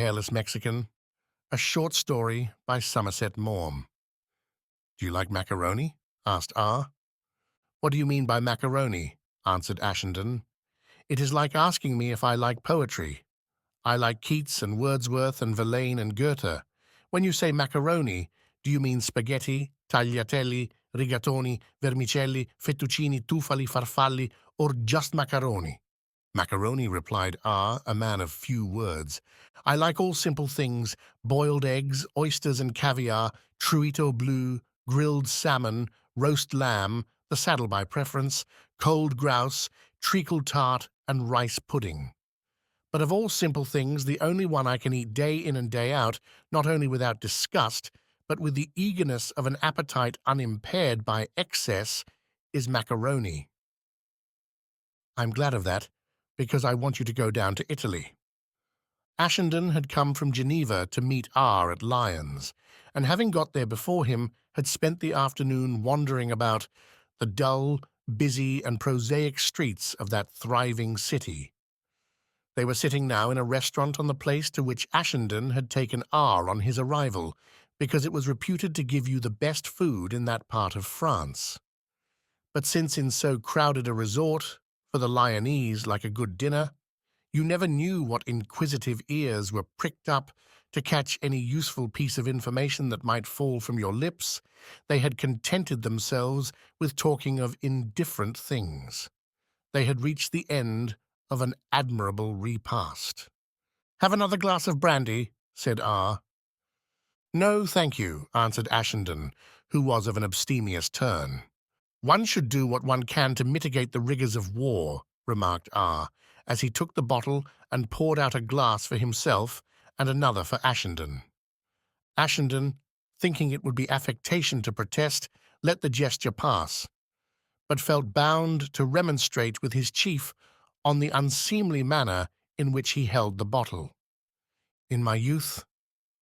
Hairless Mexican, a short story by Somerset Maugham. Do you like macaroni? Asked R. What do you mean by macaroni? Answered Ashenden. It is like asking me if I like poetry. I like Keats and Wordsworth and Verlaine and Goethe. When you say macaroni, do you mean spaghetti, tagliatelle, rigatoni, vermicelli, fettuccini, tufali, farfalli, or just macaroni? Macaroni, replied R., a man of few words. I like all simple things, boiled eggs, oysters and caviar, truito bleu, grilled salmon, roast lamb, the saddle by preference, cold grouse, treacle tart, and rice pudding. But of all simple things, the only one I can eat day in and day out, not only without disgust, but with the eagerness of an appetite unimpaired by excess, is macaroni. I'm glad of that, because I want you to go down to Italy. Ashenden had come from Geneva to meet R at Lyons, and having got there before him, had spent the afternoon wandering about the dull, busy, and prosaic streets of that thriving city. They were sitting now in a restaurant on the place to which Ashenden had taken R on his arrival, because it was reputed to give you the best food in that part of France. But since in so crowded a resort, for the Lyonnese like a good dinner, you never knew what inquisitive ears were pricked up to catch any useful piece of information that might fall from your lips, they had contented themselves with talking of indifferent things. They had reached the end of an admirable repast. "Have another glass of brandy?" said R. "No, thank you," answered Ashenden, who was of an abstemious turn. "One should do what one can to mitigate the rigors of war," remarked R., as he took the bottle and poured out a glass for himself and another for Ashenden. Ashenden, thinking it would be affectation to protest, let the gesture pass, but felt bound to remonstrate with his chief on the unseemly manner in which he held the bottle. "In my youth,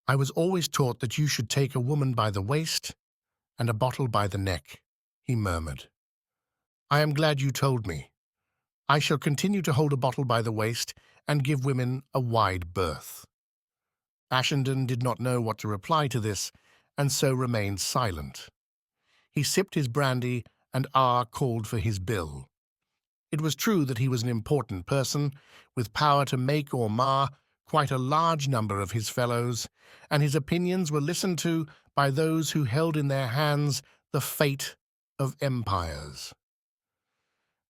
I was always taught that you should take a woman by the waist and a bottle by the neck," he murmured. "I am glad you told me. I shall continue to hold a bottle by the waist and give women a wide berth." Ashenden did not know what to reply to this, and so remained silent. He sipped his brandy, and R. called for his bill. It was true that he was an important person, with power to make or mar quite a large number of his fellows, and his opinions were listened to by those who held in their hands the fate of empires.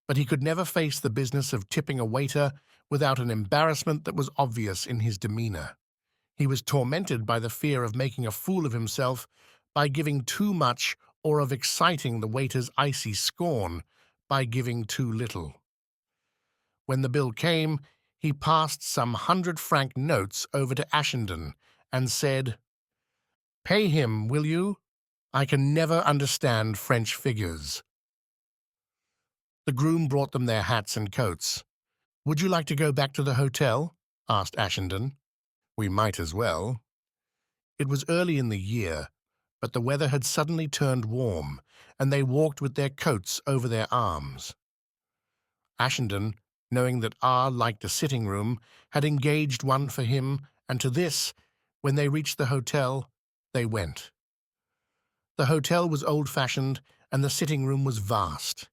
But he could never face the business of tipping a waiter without an embarrassment that was obvious in his demeanor. He was tormented by the fear of making a fool of himself by giving too much or of exciting the waiter's icy scorn by giving too little. When the bill came, he passed some 100-franc notes over to Ashenden and said, "Pay him, will you? I can never understand French figures." The groom brought them their hats and coats. "Would you like to go back to the hotel?" asked Ashenden. "We might as well." It was early in the year, but the weather had suddenly turned warm, and they walked with their coats over their arms. Ashenden, knowing that R. liked a sitting room, had engaged one for him, and to this, when they reached the hotel, they went. The hotel was old-fashioned, and the sitting room was vast.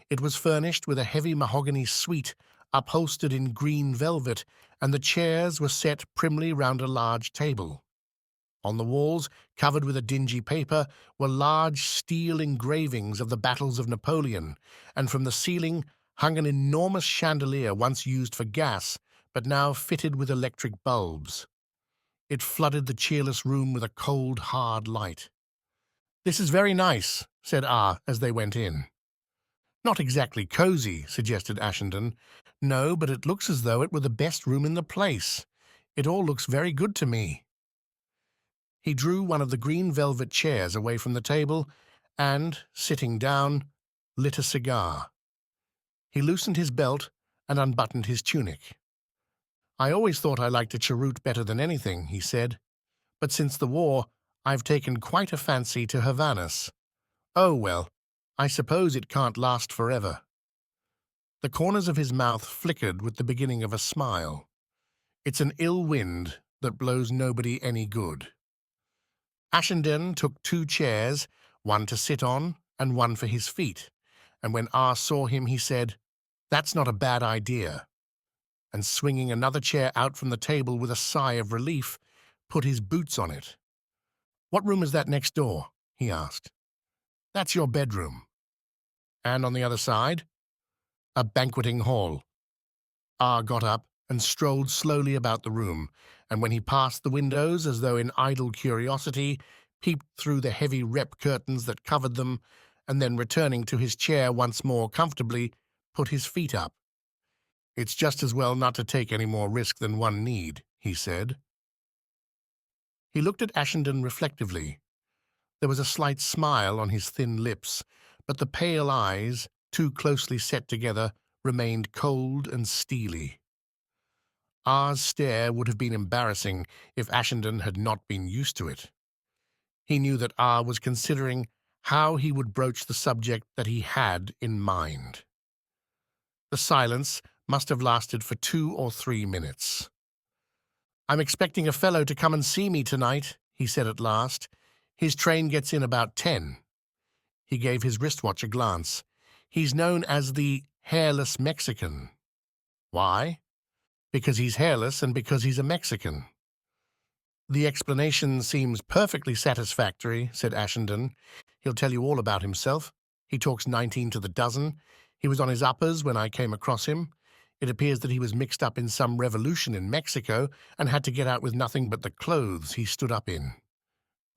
It was furnished with a heavy mahogany suite upholstered in green velvet, and the chairs were set primly round a large table. On the walls, covered with a dingy paper, were large steel engravings of the battles of Napoleon, and from the ceiling hung an enormous chandelier once used for gas, but now fitted with electric bulbs. It flooded the cheerless room with a cold, hard light. "This is very nice," said R. as they went in. "Not exactly cozy," suggested Ashenden. "No, but it looks as though it were the best room in the place. It all looks very good to me." He drew one of the green velvet chairs away from the table and, sitting down, lit a cigar. He loosened his belt and unbuttoned his tunic. "I always thought I liked a cheroot better than anything," he said, "but since the war I've taken quite a fancy to Havanas. Oh, well, I suppose it can't last forever." The corners of his mouth flickered with the beginning of a smile. "It's an ill wind," that blows nobody any good. Ashenden took 2 chairs, one to sit on and one for his feet, and when R saw him he said, "That's not a bad idea," and swinging another chair out from the table with a sigh of relief, put his boots on it. "What room is that next door?" he asked. "That's your bedroom." "And on the other side?" "A banqueting hall." R got up and strolled slowly about the room, and when he passed the windows, as though in idle curiosity, peeped through the heavy rep curtains that covered them, and then returning to his chair once more comfortably, put his feet up. "It's just as well not to take any more risk than one need," he said. He looked at Ashenden reflectively. There was a slight smile on his thin lips, but the pale eyes, too closely set together, remained cold and steely. R's stare would have been embarrassing if Ashenden had not been used to it. He knew that R was considering how he would broach the subject that he had in mind. The silence must have lasted for 2 or 3 minutes. "I'm expecting a fellow to come and see me tonight," he said at last. "His train gets in about 10. He gave his wristwatch a glance. "He's known as the Hairless Mexican." "Why?" "Because he's hairless and because he's a Mexican." "The explanation seems perfectly satisfactory," said Ashenden. "He'll tell you all about himself. He talks 19 to the dozen. He was on his uppers when I came across him. It appears that he was mixed up in some revolution in Mexico and had to get out with nothing but the clothes he stood up in.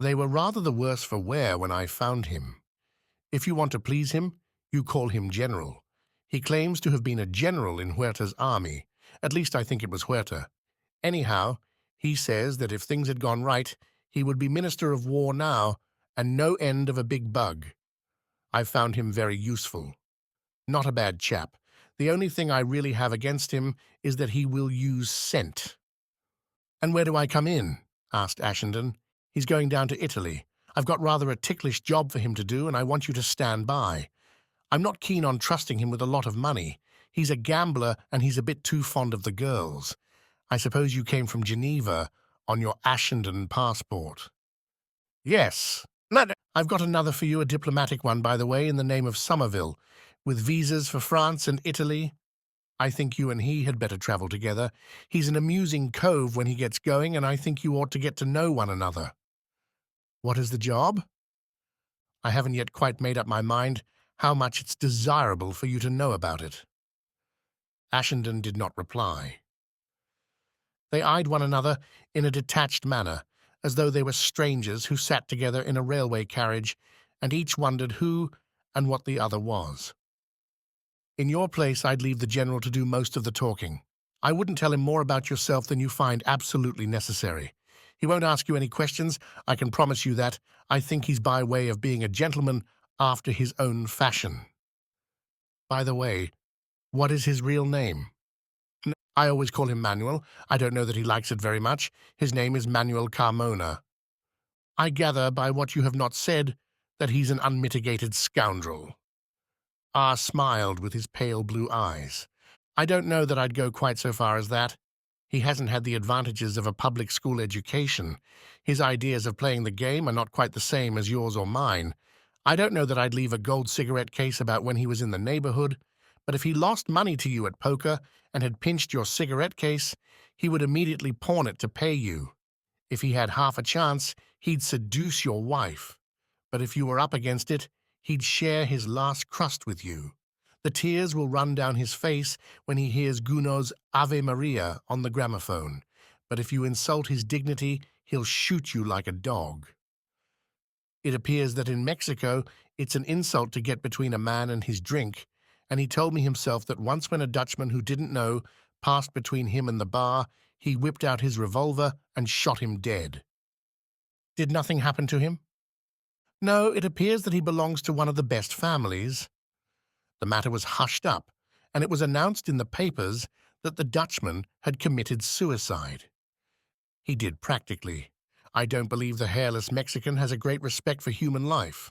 They were rather the worse for wear when I found him. If you want to please him, you call him General. He claims to have been a general in Huerta's army. At least I think it was Huerta. Anyhow, he says that if things had gone right, he would be Minister of War now, and no end of a big bug. I've found him very useful. Not a bad chap. The only thing I really have against him is that he will use scent." "And where do I come in?" asked Ashenden. "He's going down to Italy. I've got rather a ticklish job for him to do, and I want you to stand by. I'm not keen on trusting him with a lot of money. He's a gambler, and he's a bit too fond of the girls. I suppose you came from Geneva on your Ashenden passport." "Yes. I've got another for you, a diplomatic one, by the way, in the name of Somerville, with visas for France and Italy. I think you and he had better travel together. He's an amusing cove when he gets going, and I think you ought to get to know one another." "What is the job?" "I haven't yet quite made up my mind how much it's desirable for you to know about it." Ashenden did not reply. They eyed one another in a detached manner, as though they were strangers who sat together in a railway carriage, and each wondered who and what the other was. "In your place, I'd leave the General to do most of the talking. I wouldn't tell him more about yourself than you find absolutely necessary. He won't ask you any questions, I can promise you that. I think he's by way of being a gentleman after his own fashion. By the way, what is his real name?" "I always call him Manuel. I don't know that he likes it very much. His name is Manuel Carmona." "I gather by what you have not said that he's an unmitigated scoundrel." R smiled with his pale blue eyes. "I don't know that I'd go quite so far as that. He hasn't had the advantages of a public school education. His ideas of playing the game are not quite the same as yours or mine. I don't know that I'd leave a gold cigarette case about when he was in the neighborhood, but if he lost money to you at poker and had pinched your cigarette case, he would immediately pawn it to pay you. If he had half a chance, he'd seduce your wife. But if you were up against it, he'd share his last crust with you. The tears will run down his face when he hears Gounod's Ave Maria on the gramophone. But if you insult his dignity, he'll shoot you like a dog. It appears that in Mexico, it's an insult to get between a man and his drink, and he told me himself that once when a Dutchman who didn't know passed between him and the bar, he whipped out his revolver and shot him dead." "Did nothing happen to him?" "No, it appears that he belongs to one of the best families. The matter was hushed up, and it was announced in the papers that the Dutchman had committed suicide. He did practically. I don't believe the hairless Mexican has a great respect for human life."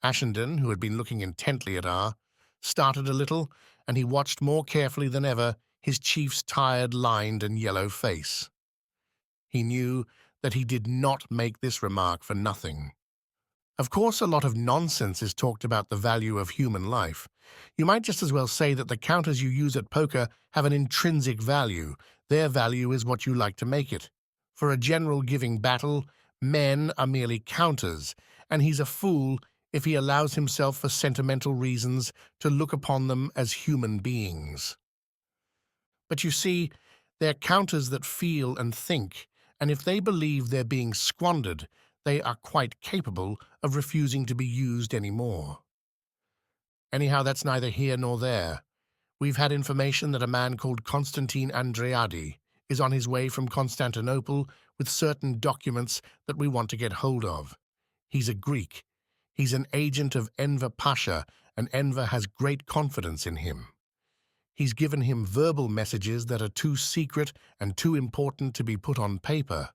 Ashenden, who had been looking intently at R, started a little, and he watched more carefully than ever his chief's tired, lined and yellow face. He knew that he did not make this remark for nothing. Of course, a lot of nonsense is talked about the value of human life. You might just as well say that the counters you use at poker have an intrinsic value. Their value is what you like to make it. For a general giving battle, men are merely counters, and he's a fool if he allows himself for sentimental reasons to look upon them as human beings. But you see, they're counters that feel and think, and if they believe they're being squandered, they are quite capable of refusing to be used anymore. Anyhow, that's neither here nor there. We've had information that a man called Constantine Andreadi is on his way from Constantinople with certain documents that we want to get hold of. He's a Greek. He's an agent of Enver Pasha, and Enver has great confidence in him. He's given him verbal messages that are too secret and too important to be put on paper.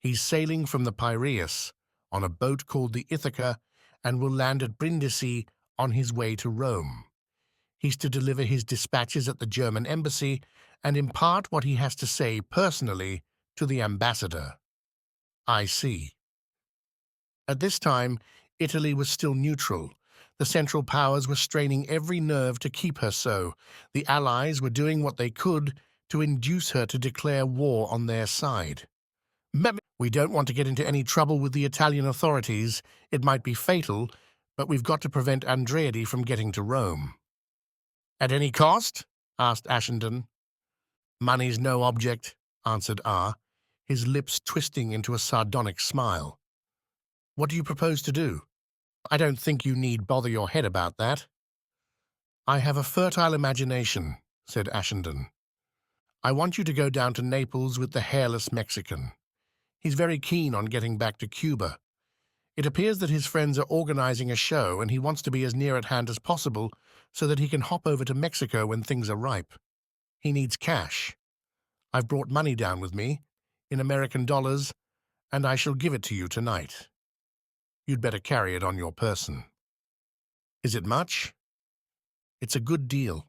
He's sailing from the Piraeus on a boat called the Ithaca and will land at Brindisi on his way to Rome. He's to deliver his dispatches at the German embassy and impart what he has to say personally to the ambassador. I see. At this time, Italy was still neutral. The Central Powers were straining every nerve to keep her so. The Allies were doing what they could to induce her to declare war on their side. We don't want to get into any trouble with the Italian authorities. It might be fatal, but we've got to prevent Andreadi from getting to Rome. At any cost? Asked Ashenden. Money's no object, answered R., his lips twisting into a sardonic smile. What do you propose to do? I don't think you need bother your head about that. I have a fertile imagination, said Ashenden. I want you to go down to Naples with the Hairless Mexican. He's very keen on getting back to Cuba. It appears that his friends are organizing a show and he wants to be as near at hand as possible so that he can hop over to Mexico when things are ripe. He needs cash. I've brought money down with me, in American dollars, and I shall give it to you tonight. You'd better carry it on your person. Is it much? It's a good deal,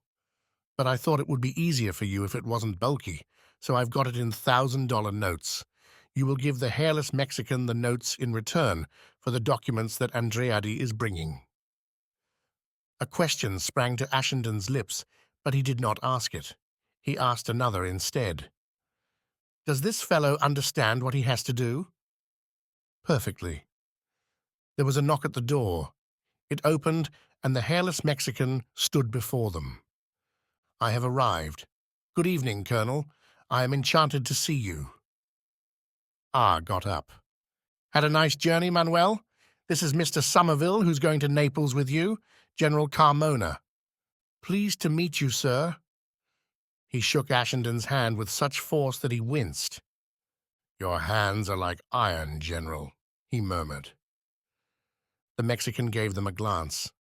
but I thought it would be easier for you if it wasn't bulky, so I've got it in $1,000 notes. You will give the Hairless Mexican the notes in return for the documents that Andreadi is bringing. A question sprang to Ashenden's lips, but he did not ask it. He asked another instead. Does this fellow understand what he has to do? Perfectly. There was a knock at the door. It opened, and the Hairless Mexican stood before them. I have arrived. Good evening, Colonel. I am enchanted to see you. R got up. Had a nice journey, Manuel? This is Mr. Somerville, who's going to Naples with you, General Carmona. Pleased to meet you, sir. He shook Ashenden's hand with such force that he winced. Your hands are like iron, General, he murmured. The Mexican gave them a glance.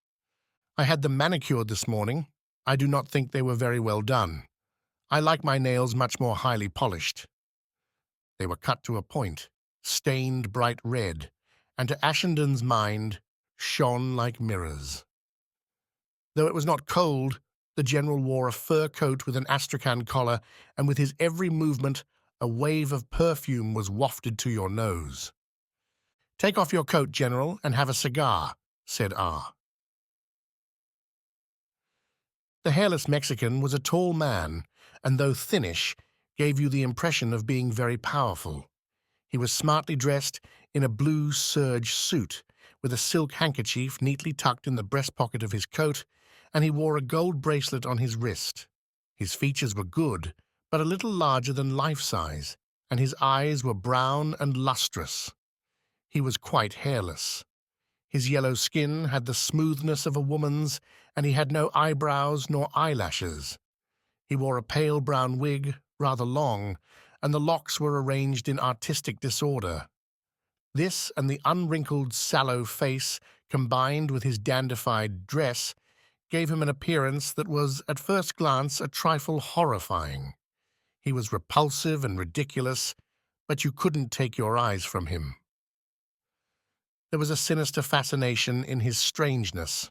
I had them manicured this morning. I do not think they were very well done. I like my nails much more highly polished. They were cut to a point, stained bright red, and to Ashenden's mind shone like mirrors. Though it was not cold, the general wore a fur coat with an astrakhan collar, and with his every movement a wave of perfume was wafted to your nose. Take off your coat, General, and have a cigar, said R. The Hairless Mexican was a tall man, and though thinnish, gave you the impression of being very powerful. He was smartly dressed in a blue serge suit, with a silk handkerchief neatly tucked in the breast pocket of his coat, and he wore a gold bracelet on his wrist. His features were good, but a little larger than life-size, and his eyes were brown and lustrous. He was quite hairless. His yellow skin had the smoothness of a woman's, and he had no eyebrows nor eyelashes. He wore a pale brown wig, rather long, and the locks were arranged in artistic disorder. This and the unwrinkled, sallow face, combined with his dandified dress, gave him an appearance that was, at first glance, a trifle horrifying. He was repulsive and ridiculous, but you couldn't take your eyes from him. There was a sinister fascination in his strangeness.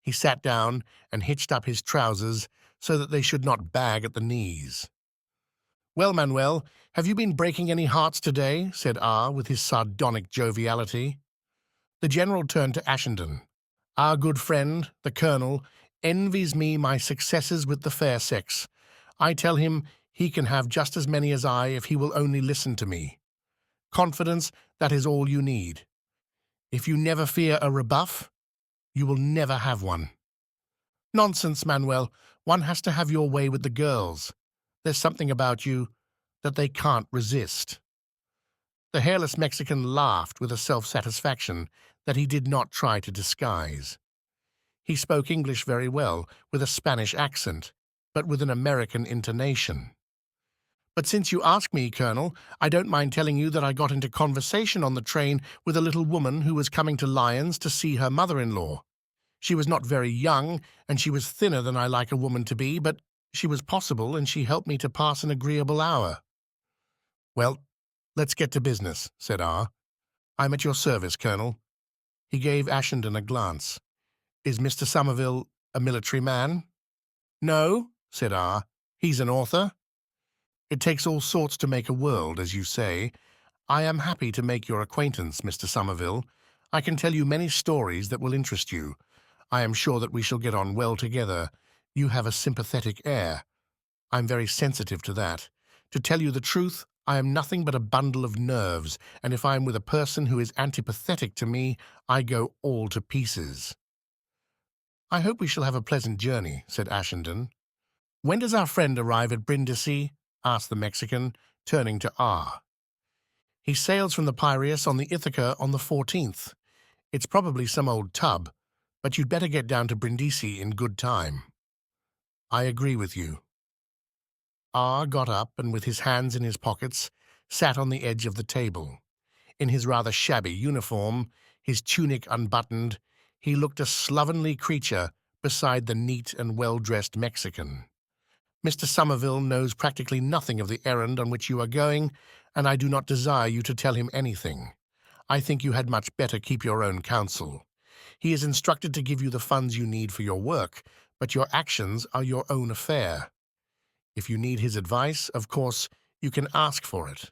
He sat down and hitched up his trousers so that they should not bag at the knees. Well, Manuel, have you been breaking any hearts today? Said R with his sardonic joviality. The general turned to Ashenden. Our good friend, the colonel, envies me my successes with the fair sex. I tell him he can have just as many as I if he will only listen to me. Confidence, that is all you need. If you never fear a rebuff, you will never have one. Nonsense, Manuel. One has to have your way with the girls. There's something about you that they can't resist. The hairless Mexican laughed with a self-satisfaction that he did not try to disguise. He spoke English very well, with a Spanish accent, but with an American intonation. But since you ask me, Colonel, I don't mind telling you that I got into conversation on the train with a little woman who was coming to Lyons to see her mother-in-law. She was not very young, and she was thinner than I like a woman to be, but she was possible, and she helped me to pass an agreeable hour. Well, let's get to business, said R. I'm at your service, Colonel. He gave Ashenden a glance. Is Mr. Somerville a military man? No, said R. He's an author. It takes all sorts to make a world, as you say. I am happy to make your acquaintance, Mr. Somerville. I can tell you many stories that will interest you. I am sure that we shall get on well together. You have a sympathetic air. I'm very sensitive to that. To tell you the truth, I am nothing but a bundle of nerves, and if I am with a person who is antipathetic to me, I go all to pieces. I hope we shall have a pleasant journey, said Ashenden. When does our friend arrive at Brindisi? Asked the Mexican, turning to R. He sails from the Piraeus on the Ithaca on the 14th. It's probably some old tub, but you'd better get down to Brindisi in good time. I agree with you. R got up and, with his hands in his pockets, sat on the edge of the table. In his rather shabby uniform, his tunic unbuttoned, he looked a slovenly creature beside the neat and well-dressed Mexican. Mr. Somerville knows practically nothing of the errand on which you are going, and I do not desire you to tell him anything. I think you had much better keep your own counsel. He is instructed to give you the funds you need for your work, but your actions are your own affair. If you need his advice, of course, you can ask for it.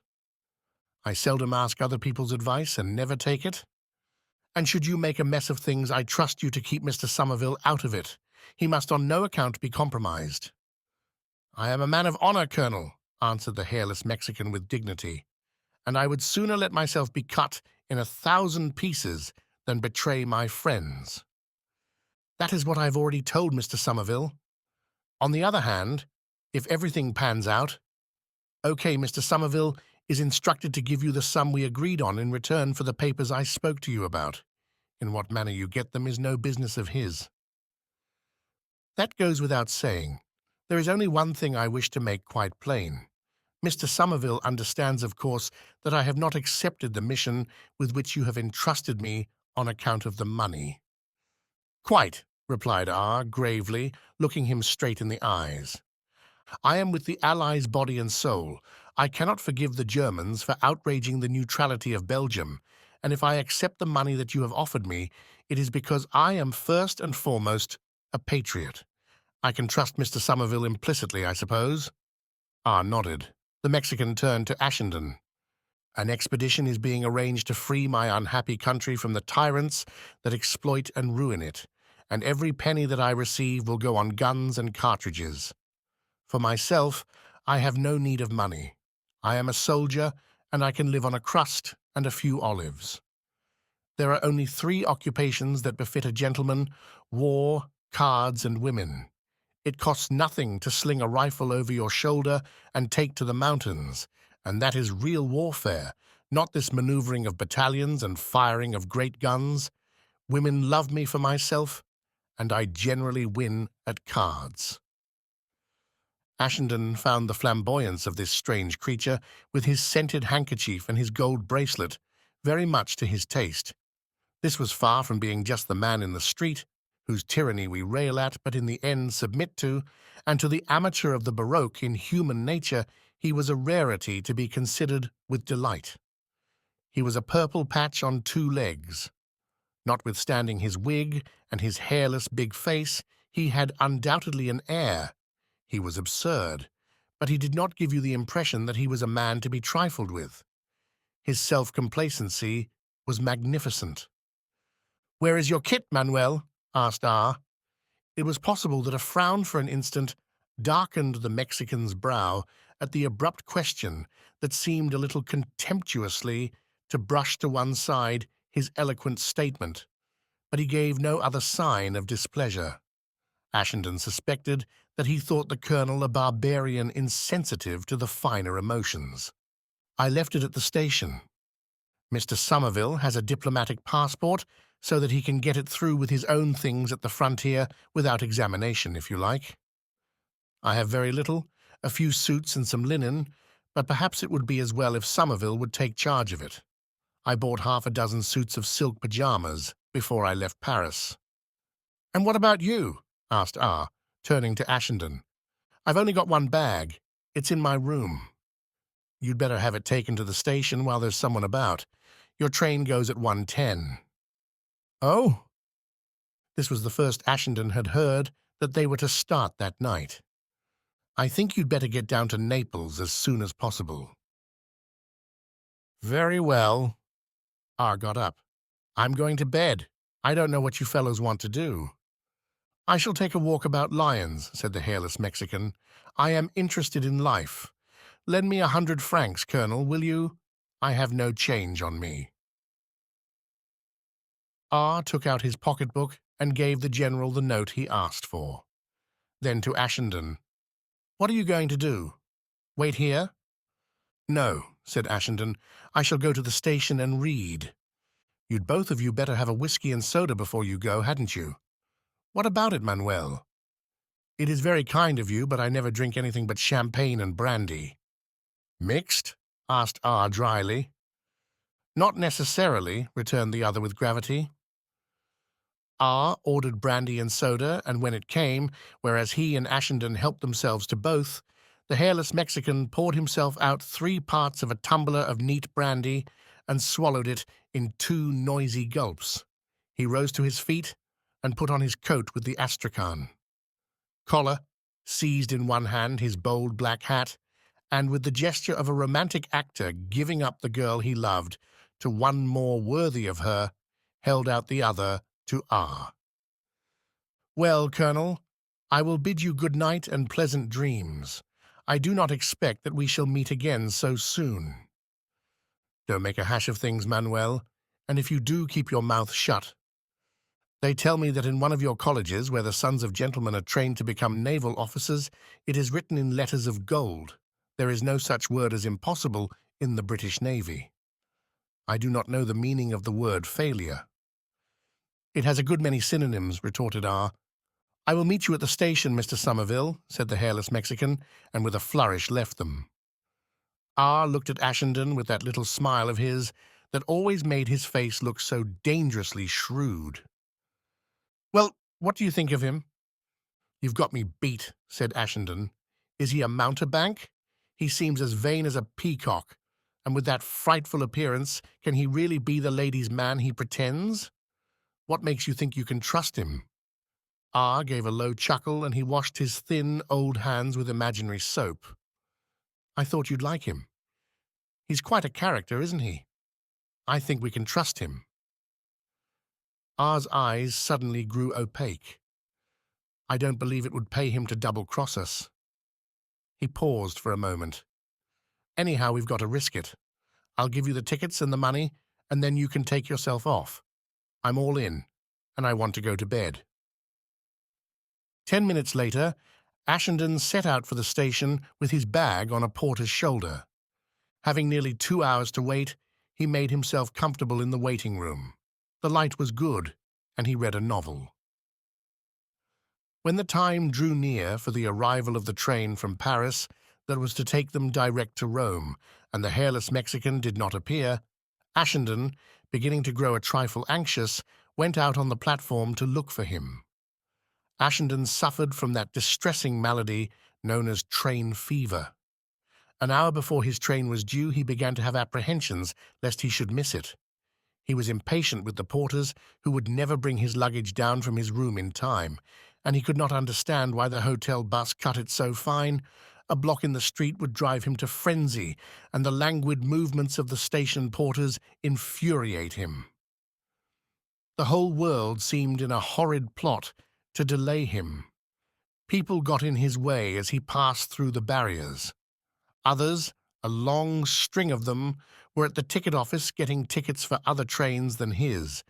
I seldom ask other people's advice and never take it. And should you make a mess of things, I trust you to keep Mr. Somerville out of it. He must on no account be compromised. I am a man of honor, Colonel, answered the hairless Mexican with dignity, and I would sooner let myself be cut in 1,000 pieces than betray my friends. That is what I have already told Mr. Somerville. On the other hand, if everything pans out, okay, Mr. Somerville is instructed to give you the sum we agreed on in return for the papers I spoke to you about. In what manner you get them is no business of his. That goes without saying. There is only one thing I wish to make quite plain. Mr. Somerville understands, of course, that I have not accepted the mission with which you have entrusted me on account of the money. Quite, replied R, gravely, looking him straight in the eyes. I am with the Allies body and soul. I cannot forgive the Germans for outraging the neutrality of Belgium, and if I accept the money that you have offered me, it is because I am first and foremost a patriot. I can trust Mr. Somerville implicitly, I suppose. R nodded. The Mexican turned to Ashenden. An expedition is being arranged to free my unhappy country from the tyrants that exploit and ruin it, and every penny that I receive will go on guns and cartridges. For myself, I have no need of money. I am a soldier, and I can live on a crust and a few olives. There are only 3 occupations that befit a gentleman: war, cards, and women. It costs nothing to sling a rifle over your shoulder and take to the mountains, and that is real warfare, not this maneuvering of battalions and firing of great guns. Women love me for myself, and I generally win at cards. Ashenden found the flamboyance of this strange creature, with his scented handkerchief and his gold bracelet, very much to his taste. This was far from being just the man in the street, whose tyranny we rail at but in the end submit to, and to the amateur of the Baroque in human nature he was a rarity to be considered with delight. He was a purple patch on 2 legs. Notwithstanding his wig and his hairless big face, he had undoubtedly an air. He was absurd, but he did not give you the impression that he was a man to be trifled with. His self-complacency was magnificent. "Where is your kit, Manuel?" asked R. It was possible that a frown for an instant darkened the Mexican's brow at the abrupt question that seemed a little contemptuously to brush to one side his eloquent statement, but he gave no other sign of displeasure. Ashenden suspected that he thought the colonel a barbarian insensitive to the finer emotions. "I left it at the station. Mr. Somerville has a diplomatic passport so that he can get it through with his own things at the frontier without examination, if you like. I have very little, a few suits and some linen, but perhaps it would be as well if Somerville would take charge of it. I bought half a dozen suits of silk pajamas before I left Paris." "And what about you?" asked R., turning to Ashenden. "I've only got one bag. It's in my room." "You'd better have it taken to the station while there's someone about. Your train goes at 1:10. "Oh?" This was the first Ashenden had heard that they were to start that night. "I think you'd better get down to Naples as soon as possible." "Very well." R got up. "I'm going to bed. I don't know what you fellows want to do." "I shall take a walk about Lyons," said the hairless Mexican. "I am interested in life. Lend me 100 francs, Colonel, will you? I have no change on me." R took out his pocketbook and gave the general the note he asked for. Then to Ashenden, "What are you going to do? Wait here?" "No," said Ashenden. "I shall go to the station and read." "You'd both of you better have a whiskey and soda before you go, hadn't you?" "What about it, Manuel?" "It is very kind of you, but I never drink anything but champagne and brandy." "Mixed?" asked R dryly. "Not necessarily," returned the other with gravity. R ordered brandy and soda, and when it came, whereas he and Ashenden helped themselves to both, the hairless Mexican poured himself out 3 parts of a tumbler of neat brandy and swallowed it in 2 noisy gulps. He rose to his feet and put on his coat with the astrakhan. Collar, seized in one hand his bold black hat, and with the gesture of a romantic actor giving up the girl he loved to one more worthy of her, held out the other to R. "Well, Colonel, I will bid you good night and pleasant dreams. I do not expect that we shall meet again so soon. Don't make a hash of things, Manuel, and if you do, keep your mouth shut. They tell me that in one of your colleges, where the sons of gentlemen are trained to become naval officers, it is written in letters of gold. There is no such word as impossible in the British Navy. I do not know the meaning of the word failure." "It has a good many synonyms," retorted R. "I will meet you at the station, Mr. Somerville," said the hairless Mexican, and with a flourish left them. R looked at Ashenden with that little smile of his that always made his face look so dangerously shrewd. "Well, what do you think of him?" "You've got me beat," said Ashenden. "Is he a mountebank? He seems as vain as a peacock, and with that frightful appearance, can he really be the lady's man he pretends? What makes you think you can trust him?" R gave a low chuckle, and he washed his thin, old hands with imaginary soap. "I thought you'd like him. He's quite a character, isn't he? I think we can trust him." R's eyes suddenly grew opaque. "I don't believe it would pay him to double-cross us." He paused for a moment. "Anyhow, we've got to risk it. I'll give you the tickets and the money, and then you can take yourself off. I'm all in, and I want to go to bed." 10 minutes later, Ashenden set out for the station with his bag on a porter's shoulder. Having nearly 2 hours to wait, he made himself comfortable in the waiting room. The light was good, and he read a novel. When the time drew near for the arrival of the train from Paris that was to take them direct to Rome, and the hairless Mexican did not appear, Ashenden, beginning to grow a trifle anxious, went out on the platform to look for him. Ashenden suffered from that distressing malady known as train fever. An hour before his train was due, he began to have apprehensions lest he should miss it. He was impatient with the porters, who would never bring his luggage down from his room in time, and he could not understand why the hotel bus cut it so fine, A block in the street would drive him to frenzy, and the languid movements of the station porters infuriate him. The whole world seemed in a horrid plot to delay him. People got in his way as he passed through the barriers. Others, a long string of them, were at the ticket office getting tickets for other trains than his,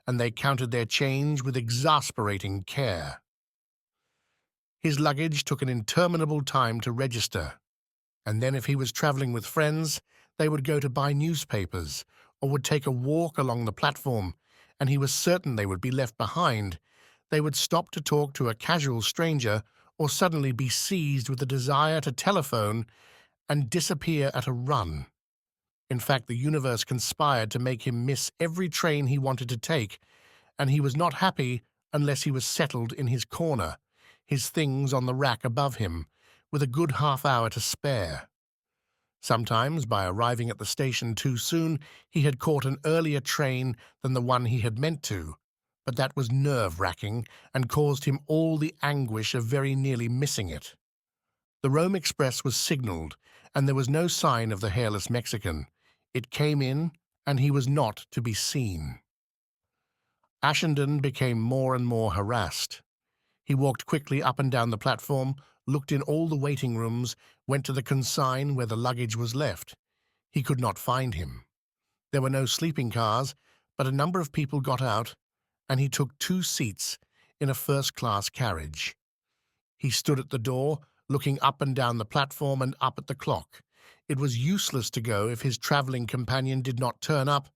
and they counted their change with exasperating care. His luggage took an interminable time to register, and then if he was travelling with friends, they would go to buy newspapers or would take a walk along the platform, and he was certain they would be left behind. They would stop to talk to a casual stranger or suddenly be seized with a desire to telephone and disappear at a run. In fact, the universe conspired to make him miss every train he wanted to take, and he was not happy unless he was settled in his corner, his things on the rack above him, with a good half-hour to spare. Sometimes, by arriving at the station too soon, he had caught an earlier train than the one he had meant to, but that was nerve-wracking and caused him all the anguish of very nearly missing it. The Rome Express was signalled, and there was no sign of the Hairless Mexican. It came in, and he was not to be seen. Ashenden became more and more harassed. He walked quickly up and down the platform, looked in all the waiting rooms, went to the consigne where the luggage was left. He could not find him. There were no sleeping cars, but a number of people got out, and he took 2 seats in a first-class carriage. He stood at the door, looking up and down the platform and up at the clock. It was useless to go if his travelling companion did not turn up,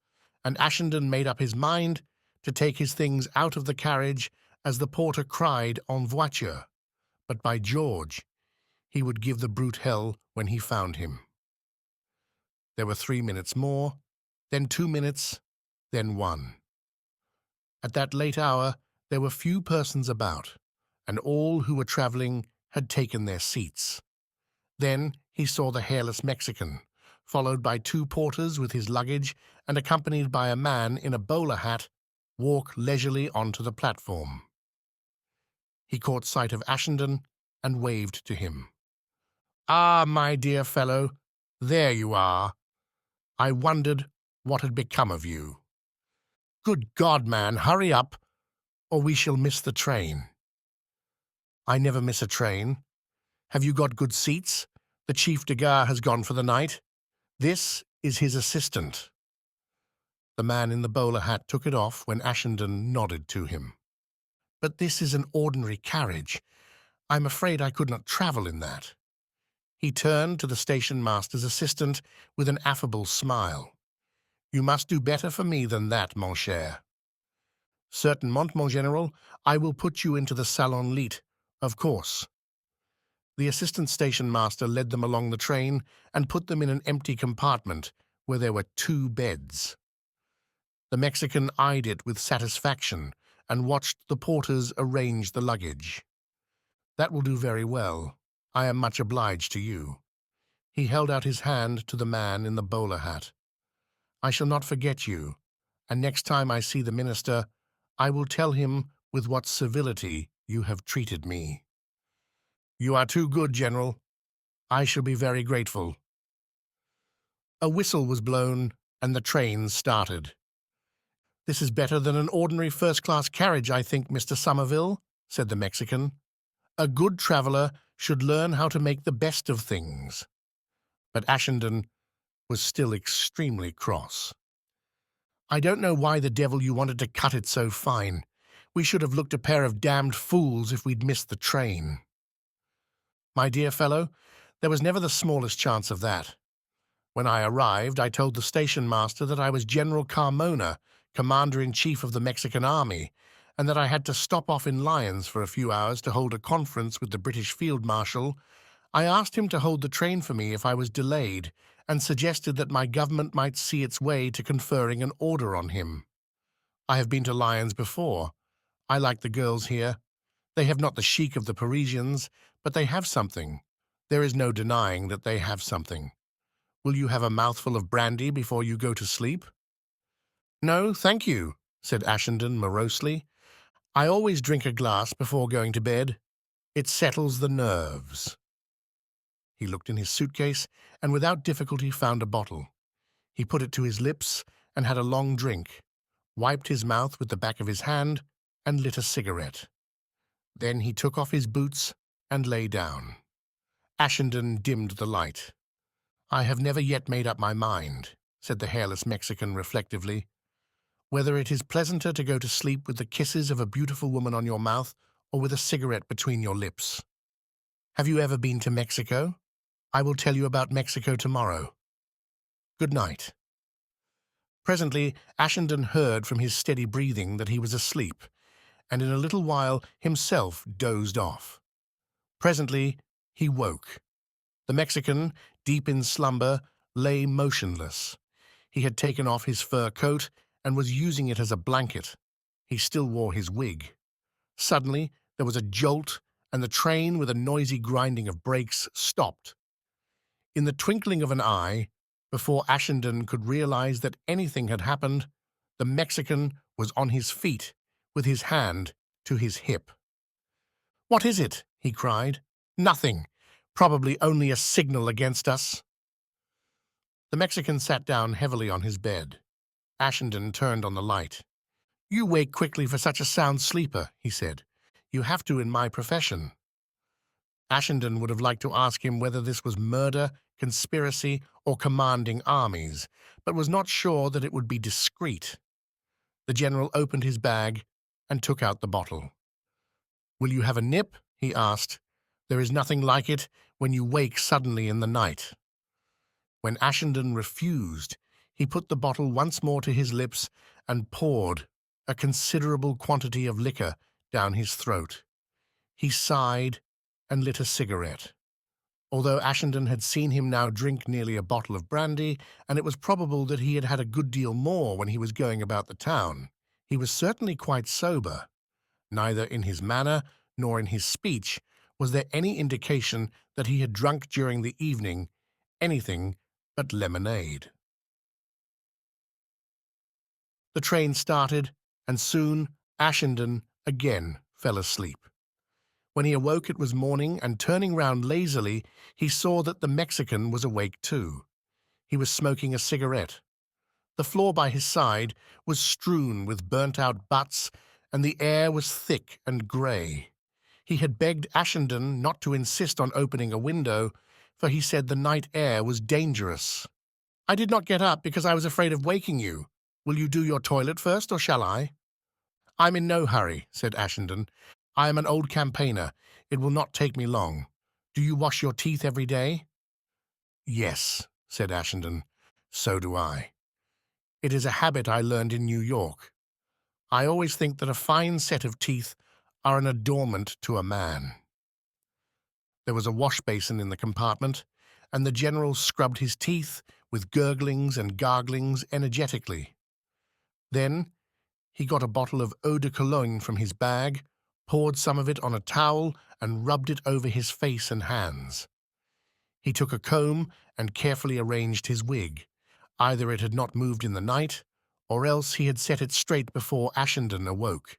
and Ashenden made up his mind to take his things out of the carriage as the porter cried en voiture. But by George, he would give the brute hell when he found him. There were 3 minutes more, then 2 minutes, then 1. At that late hour, there were few persons about, and all who were travelling had taken their seats. Then he saw the Hairless Mexican, followed by 2 porters with his luggage and accompanied by a man in a bowler hat, walk leisurely onto the platform. He caught sight of Ashenden and waved to him. "Ah, my dear fellow, there you are. I wondered what had become of you. Good God, man, hurry up, or we shall miss the train." "I never miss a train. Have you got good seats? The chief de gare has gone for the night. This is his assistant." The man in the bowler hat took it off when Ashenden nodded to him. "But this is an ordinary carriage. I'm afraid I could not travel in that." He turned to the station-master's assistant with an affable smile. "You must do better for me than that, mon cher." "Certainement, mon général, I will put you into the salon lit, of course." The assistant station-master led them along the train and put them in an empty compartment where there were 2 beds. The Mexican eyed it with satisfaction and watched the porters arrange the luggage. "That will do very well. I am much obliged to you." He held out his hand to the man in the bowler hat. "I shall not forget you, and next time I see the minister, I will tell him with what civility you have treated me." "You are too good, General. I shall be very grateful." A whistle was blown, and the train started. "This is better than an ordinary first-class carriage, I think, Mr. Somerville," said the Mexican. "A good traveller should learn how to make the best of things." But Ashenden was still extremely cross. "I don't know why the devil you wanted to cut it so fine. We should have looked a pair of damned fools if we'd missed the train." "My dear fellow, there was never the smallest chance of that. When I arrived, I told the station-master that I was General Carmona, Commander-in-Chief of the Mexican Army, and that I had to stop off in Lyons for a few hours to hold a conference with the British Field Marshal. I asked him to hold the train for me if I was delayed, and suggested that my government might see its way to conferring an order on him. I have been to Lyons before. I like the girls here. They have not the chic of the Parisians, but they have something. There is no denying that they have something. Will you have a mouthful of brandy before you go to sleep?" "No, thank you," said Ashenden morosely. "I always drink a glass before going to bed. It settles the nerves." He looked in his suitcase and without difficulty found a bottle. He put it to his lips and had a long drink, wiped his mouth with the back of his hand, and lit a cigarette. Then he took off his boots and lay down. Ashenden dimmed the light. "I have never yet made up my mind," said the hairless Mexican reflectively, "whether it is pleasanter to go to sleep with the kisses of a beautiful woman on your mouth or with a cigarette between your lips. Have you ever been to Mexico? I will tell you about Mexico tomorrow. Good night." Presently, Ashenden heard from his steady breathing that he was asleep, and in a little while himself dozed off. Presently, he woke. The Mexican, deep in slumber, lay motionless. He had taken off his fur coat and was using it as a blanket. He still wore his wig. Suddenly, there was a jolt, and the train, with a noisy grinding of brakes, stopped. In the twinkling of an eye, before Ashenden could realize that anything had happened, the Mexican was on his feet, with his hand to his hip. "What is it?" he cried. "Nothing. Probably only a signal against us." The Mexican sat down heavily on his bed. Ashenden turned on the light. "You wake quickly for such a sound sleeper," he said. "You have to in my profession." Ashenden would have liked to ask him whether this was murder, conspiracy, or commanding armies, but was not sure that it would be discreet. The general opened his bag and took out the bottle. "Will you have a nip?" he asked. "There is nothing like it when you wake suddenly in the night." When Ashenden refused, he put the bottle once more to his lips and poured a considerable quantity of liquor down his throat. He sighed and lit a cigarette. Although Ashenden had seen him now drink nearly a bottle of brandy, and it was probable that he had had a good deal more when he was going about the town, he was certainly quite sober. Neither in his manner nor in his speech was there any indication that he had drunk during the evening anything but lemonade. The train started, and soon Ashenden again fell asleep. When he awoke it was morning, and turning round lazily, he saw that the Mexican was awake too. He was smoking a cigarette. The floor by his side was strewn with burnt-out butts, and the air was thick and grey. He had begged Ashenden not to insist on opening a window, for he said the night air was dangerous. "I did not get up because I was afraid of waking you. Will you do your toilet first, or shall I?" "I'm in no hurry," said Ashenden. "I am an old campaigner. It will not take me long. Do you wash your teeth every day?" "Yes," said Ashenden. "So do I. It is a habit I learned in New York. I always think that a fine set of teeth are an adornment to a man." There was a wash basin in the compartment, and the general scrubbed his teeth with gurglings and garglings energetically. Then he got a bottle of eau de cologne from his bag, poured some of it on a towel, and rubbed it over his face and hands. He took a comb and carefully arranged his wig. Either it had not moved in the night, or else he had set it straight before Ashenden awoke.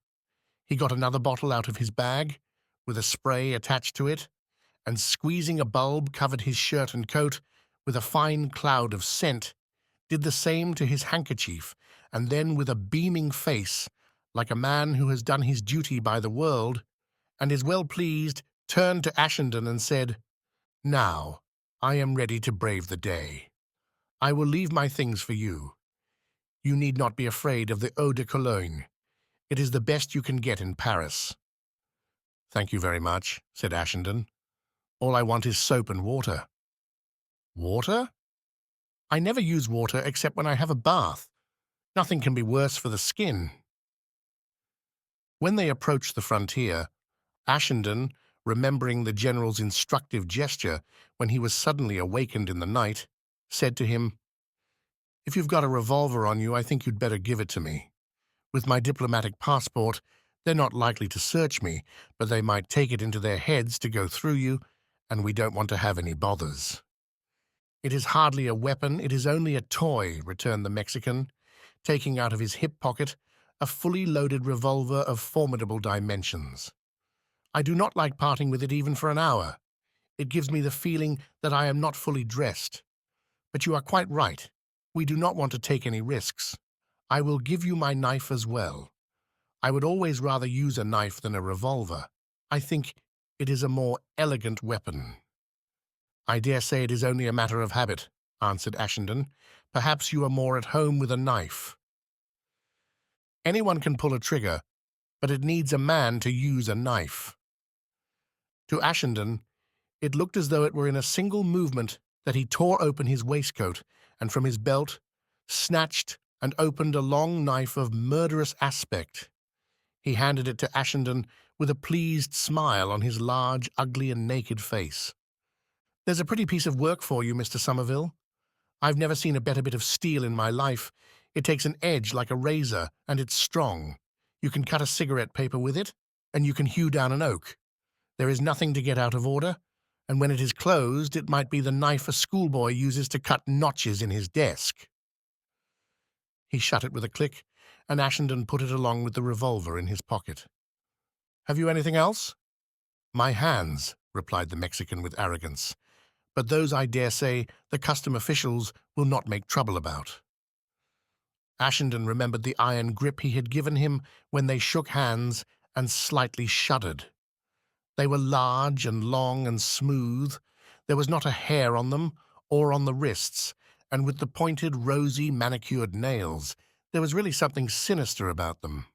He got another bottle out of his bag, with a spray attached to it, and squeezing a bulb covered his shirt and coat with a fine cloud of scent, did the same to his handkerchief, and then with a beaming face, like a man who has done his duty by the world, and is well pleased, turned to Ashenden and said, "Now I am ready to brave the day. I will leave my things for you. You need not be afraid of the eau de cologne. It is the best you can get in Paris." "Thank you very much," said Ashenden. "All I want is soap and water." "Water? I never use water except when I have a bath. Nothing can be worse for the skin." When they approached the frontier, Ashenden, remembering the general's instructive gesture when he was suddenly awakened in the night, said to him, "If you've got a revolver on you, I think you'd better give it to me. With my diplomatic passport, they're not likely to search me, but they might take it into their heads to go through you, and we don't want to have any bothers." "It is hardly a weapon, it is only a toy," returned the Mexican, taking out of his hip pocket a fully loaded revolver of formidable dimensions. "I do not like parting with it even for an hour. It gives me the feeling that I am not fully dressed. But you are quite right. We do not want to take any risks. I will give you my knife as well. I would always rather use a knife than a revolver. I think it is a more elegant weapon." "I dare say it is only a matter of habit," answered Ashenden. "Perhaps you are more at home with a knife." "Anyone can pull a trigger, but it needs a man to use a knife." To Ashenden, it looked as though it were in a single movement that he tore open his waistcoat and from his belt snatched and opened a long knife of murderous aspect. He handed it to Ashenden with a pleased smile on his large, ugly, and naked face. "There's a pretty piece of work for you, Mr. Somerville. I've never seen a better bit of steel in my life. It takes an edge like a razor, and it's strong. You can cut a cigarette paper with it, and you can hew down an oak. There is nothing to get out of order, and when it is closed, it might be the knife a schoolboy uses to cut notches in his desk." He shut it with a click, and Ashenden put it along with the revolver in his pocket. "Have you anything else?" "My hands," replied the Mexican with arrogance. "But those, I dare say, the custom officials will not make trouble about." Ashenden remembered the iron grip he had given him when they shook hands and slightly shuddered. They were large and long and smooth. There was not a hair on them or on the wrists, and with the pointed, rosy, manicured nails, there was really something sinister about them.